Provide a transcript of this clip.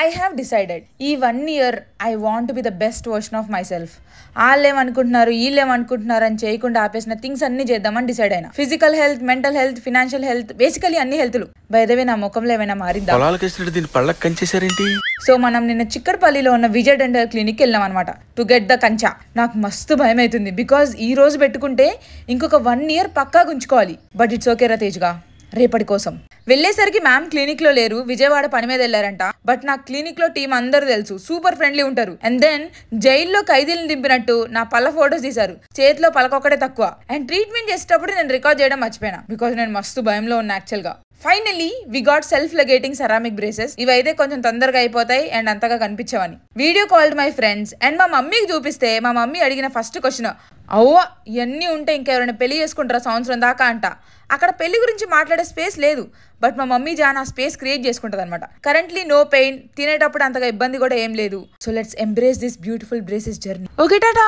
I have decided ఈ 1 year I want to be the best version of myself. వాళ్ళేమనుకుంటున్నారు వీళ్ళేమనుకుంటున్నారు అని చేయకుండా ఆపేసిన things అన్ని చేద్దామని డిసైడ్ అయినా. Physical health, mental health, financial health, basically అన్ని హెల్త్లు. బైదవే నా ముఖంలో ఏమైనా మారిందా? సో మనం నిన్న చిక్కడపల్లిలో ఉన్న విజయ్ డెంటల్ క్లినిక్ వెళ్ళాం అనమాట టు గెట్ ద కంచా. నాకు మస్తు భయం అవుతుంది బికాజ్ ఈ రోజు పెట్టుకుంటే ఇంకొక 1 year పక్కా గుంచుకోవాలి. బట్ ఇట్స్ ఓకే రా తేజ్గా, రేపటి కోసం. వెళ్ళేసరికి మ్యామ్ క్లినిక్ లో లేరు, విజయవాడ పని మీద వెళ్ళారంట. బట్ నా క్లినిక్ లో టీం అందరూ తెలుసు, సూపర్ ఫ్రెండ్లీ ఉంటారు. అండ్ దెన్ జైల్లో ఖైదీలను దింపినట్టు నా పళ్ళ ఫోటోస్ తీశారు, చేతిలో పలకొక్కటే తక్కువ. అండ్ ట్రీట్మెంట్ చేసేటప్పుడు నేను రికార్డ్ చేయడం మర్చిపోయినా బికాజ్ నేను మస్తు భయంలో ఉన్నా యాక్చువల్ గా. Finally we got self ligating ceramic braces. ఇవైతే కొంచెం తొందరగా అయిపోతాయి అండ్ అంతగా కనిపించవని. Video called my friends and మా మమ్మీకి చూపిస్తే మా మమ్మీ అడిగిన ఫస్ట్ క్వశ్చన్, అవ్వ ఇవన్నీ ఉంటే ఇంకెవరైనా పెళ్లి చేసుకుంటారా సంవత్సరం దాకా అంట. అక్కడ పెళ్లి గురించి మాట్లాడే స్పేస్ లేదు, బట్ మా మమ్మీ జాన్ ఆ స్పేస్ క్రియేట్ చేసుకుంటుంది అనమాట. కరెంట్లీ నో పెయిన్, తినేటప్పుడు అంతగా ఇబ్బంది కూడా ఏం లేదు. So let's embrace this beautiful braces journey. Okay Tata.